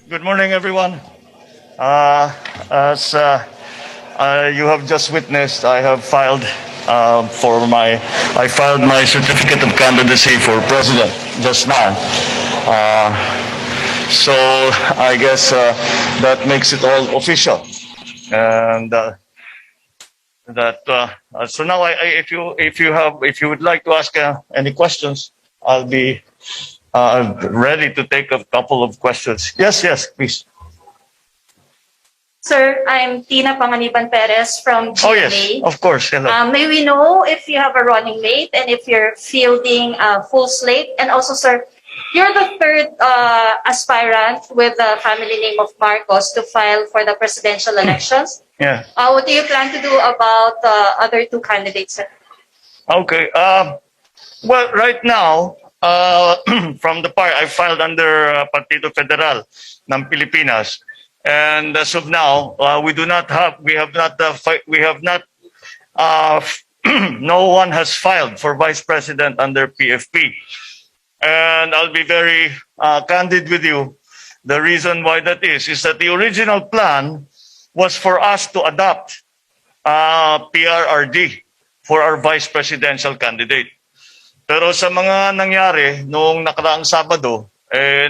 Good morning, everyone. As you have just witnessed, I have filed I filed my certificate of candidacy for president just now. Uh, so I guess that makes it all official. And so now, if you would like to ask any questions, I'll be ready to take a couple of questions. Yes, please. Sir, I'm Tina Panganiban Perez from GMA. Oh, yes, of course. Hello. May we know if you have a running mate and if you're fielding a full slate? And also, sir, you're the third aspirant with the family name of Marcos to file for the presidential elections. Yeah. What do you plan to do about the other two candidates, sir? Okay. Well, right now, from the part I filed under Partido Federal ng Pilipinas, and as of now, no one has filed for vice president under PFP. And I'll be very candid with you. The reason why that is that the original plan was for us to adopt PRRD for our vice presidential candidate. Pero sa mga nangyari noong nakaraang Sabado,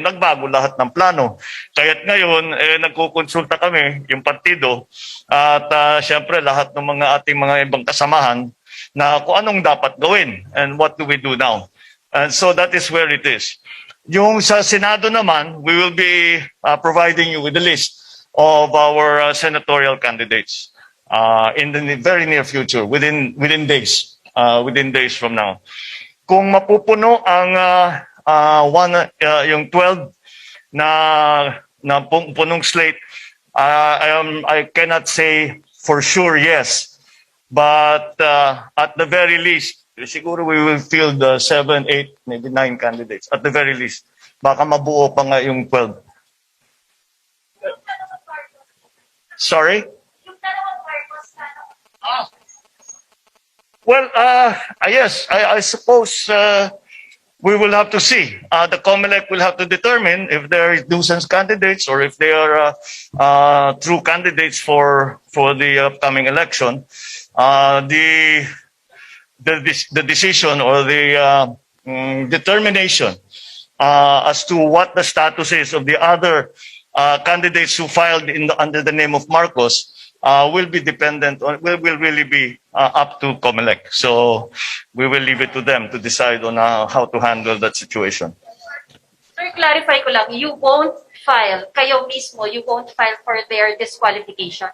nagbago lahat ng plano. Kaya't ngayon, nagkukonsulta kami, yung partido, at syempre lahat ng ating mga ibang kasamahan na kung anong dapat gawin and what do we do now. And so that is where it is. Yung sa Senado naman, we will be providing you with a list of our senatorial candidates in the very near future, within days from now. Kung mapupuno ang yung 12 na punong slate, I cannot say for sure yes, but at the very least, siguro we will field 7, 8, maybe 9 candidates at the very least. Baka mabuo pa nga yung 12. Sorry? Well, yes, I suppose we will have to see. The COMELEC will have to determine if there are nuisance candidates or if they are true candidates for the upcoming election. The decision or the determination as to what the status is of the other candidates who filed under the name of Marcos will be dependent on, will really be up to COMELEC. So we will leave it to them to decide on how to handle that situation. Sir, clarify ko lang, you won't file, kayo mismo, you won't file for their disqualification?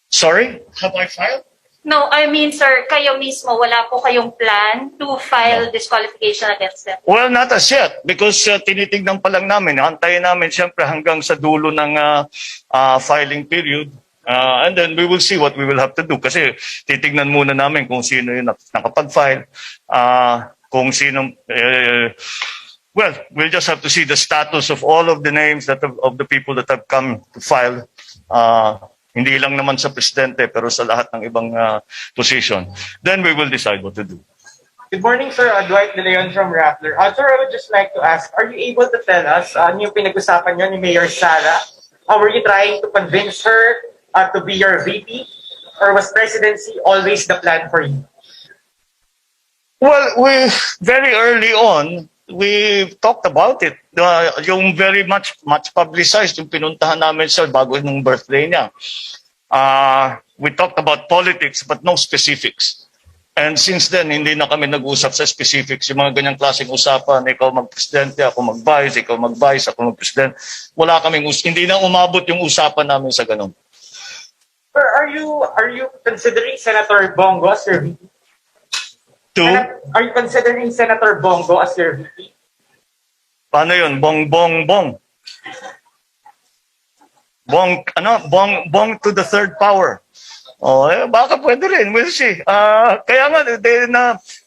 Sorry? Have I filed? No, I mean, sir, kayo mismo, wala po kayong plan to file disqualification against them? Well, not as yet, because tinitignan pa lang namin. Antayin namin siyempre hanggang sa dulo ng filing period. And then we will see what we will have to do. Kasi titignan muna namin kung sino yung nakapag-file. Kung sino... well, we'll just have to see the status of all of the names of the people that have come to file. Hindi lang naman sa presidente, pero sa lahat ng ibang position. Then we will decide what to do. Good morning, sir. Dwight De Leon from Rappler. Sir, I would just like to ask, are you able to tell us ano yung pinag-usapan nyo ni Mayor Sara? Were you trying to convince her to be your VP? Or was presidency always the plan for you? Well, very early on, we talked about it. Yung very much publicized, yung pinuntahan namin siya bago nung birthday niya. We talked about politics but no specifics. And since then, hindi na kami nag-usap sa specifics. Yung mga ganyang klaseng usapan, ikaw mag-presidente, ako mag-vice, ikaw mag-vice, ako mag-president. Wala kaming hindi na umabot yung usapan namin sa ganun. Sir, are you considering Senator Bongo as your VP? Are you considering Senator Bongo as your VP? Paano yun? Bongbong. Bong to the third power. Baka pwede rin. We'll see. Kaya nga,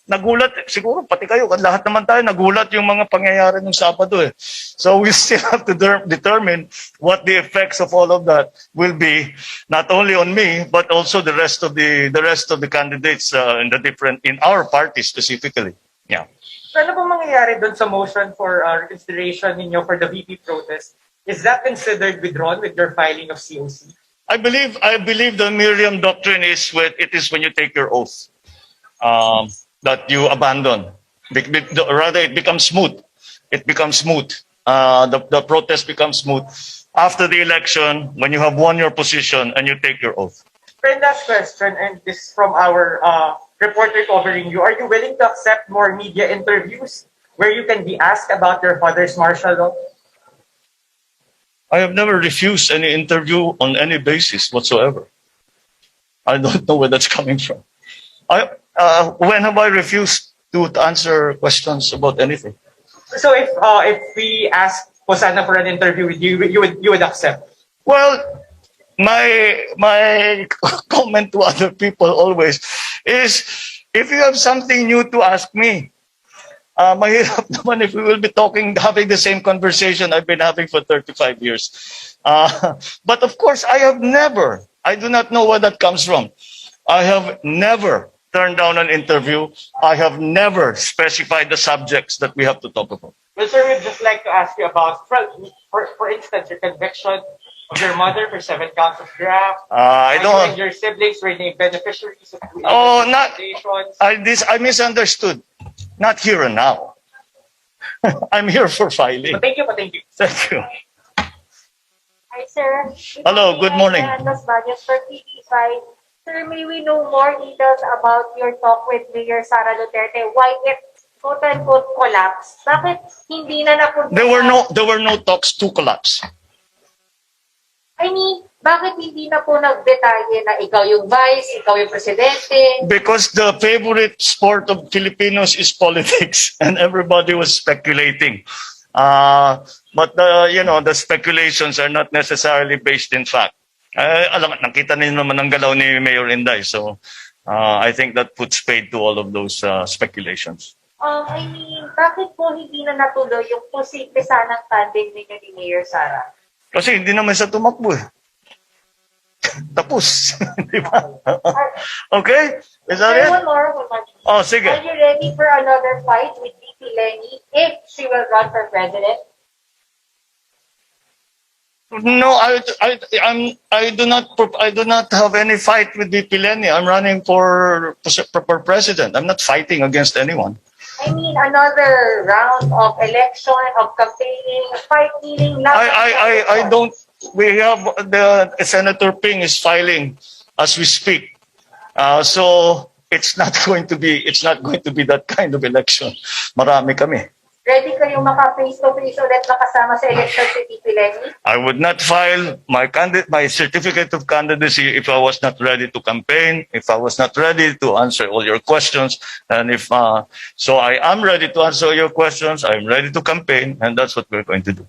nagulat, siguro pati kayo, lahat naman tayo, nagulat yung mga pangyayari ng Sabado eh. So we still have to determine what the effects of all of that will be, not only on me, but also the rest of the candidates in our party specifically. Yeah. So ano pong mangyayari doon sa motion for reconsideration ninyo for the VP protest? Is that considered withdrawn with your filing of COC? I believe the Miriam doctrine is when you take your oath that you abandon. Rather, it becomes smooth. It becomes smooth. The protest becomes smooth after the election when you have won your position and you take your oath. Friend, last question, and this is from our reporter covering you. Are you willing to accept more media interviews where you can be asked about your father's martial law? I have never refused any interview on any basis whatsoever. I don't know where that's coming from. When have I refused to answer questions about anything? So if we ask Posana for an interview with you, you would accept? Well, my comment to other people always is, if you have something new to ask me, mahirap naman if we will be having the same conversation I've been having for 35 years. But of course, I do not know where that comes from. I have never turned down an interview. I have never specified the subjects that we have to talk about. Well, sir, we'd just like to ask you about, for instance, your conviction of your mother for 7 counts of graft. I You don't. and your siblings were named beneficiaries of Oh, not. foundations. I misunderstood. Not here and now. I'm here for filing. But thank you, but thank you. Thank you. Hi, sir. Hello, good morning. Los Baños for TV5. Sir, may we know more details about your talk with Mayor Sara Duterte? Why it quote-unquote collapsed? Bakit hindi na napunta? There were no talks to collapse. I mean, bakit hindi na po nagdetalye na ikaw yung vice, ikaw yung presidente? Because the favorite sport of Filipinos is politics, and everybody was speculating. But the speculations are not necessarily based in fact. Nakita niyo naman ang galaw ni Mayor Inday, so I think that puts paid to all of those speculations. I mean, bakit po hindi na natuloy yung posible sanang tandem ninyo ni Mayor Sara? Kasi hindi naman siya tumakbo eh. Tapos. Di ba? Okay? Is that it? Sir, one more. Oh, sige. Are you ready for another fight with VP Lenny if she will run for president? No, I do not have any fight with VP Lenny. I'm running for president. I'm not fighting against anyone. I mean, another round of election, of campaigning, fight meaning I don't. We have Senator Ping is filing as we speak, so it's not going to be that kind of election. Marami kami. Ready kayong maka-face-to-face ulit makasama sa election si VP Lenny? I would not file my certificate of candidacy if I was not ready to campaign, if I was not ready to answer all your questions, and so I am ready to answer your questions. I'm ready to campaign, and that's what we're going to do.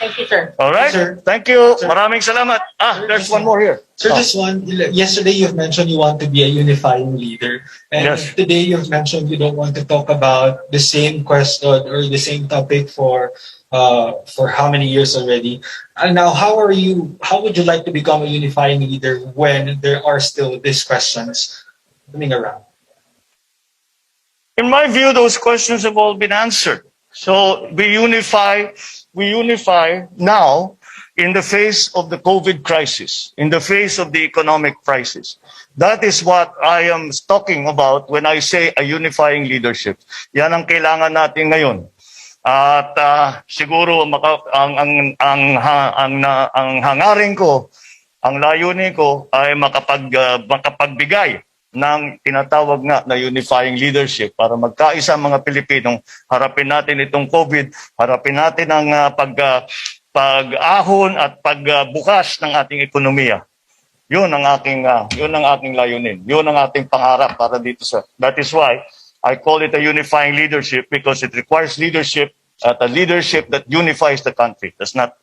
Thank you, sir. All right. Sir. Thank you. Sir. Maraming salamat. There's one more here. Sir, Oh. just one. Yesterday you've mentioned you want to be a unifying leader. And Yes. today you've mentioned you don't want to talk about the same question or the same topic for how many years already. And now how would you like to become a unifying leader when there are still these questions coming around? In my view, those questions have all been answered. So we unify now in the face of the COVID crisis, in the face of the economic crisis. That is what I am talking about when I say a unifying leadership. Yan ang kailangan natin ngayon. At siguro ang hangarin ko, ang layunin ko ay makapagbigay ng tinatawag nga na unifying leadership para magkaisa ang mga Pilipinong harapin natin itong COVID, harapin natin ang pag-ahon at pagbukas ng ating ekonomiya. Yun ang aking layunin. Yun ang ating pangarap para dito sa. That is why I call it a unifying leadership, because it requires leadership, a leadership that unifies the country. Does not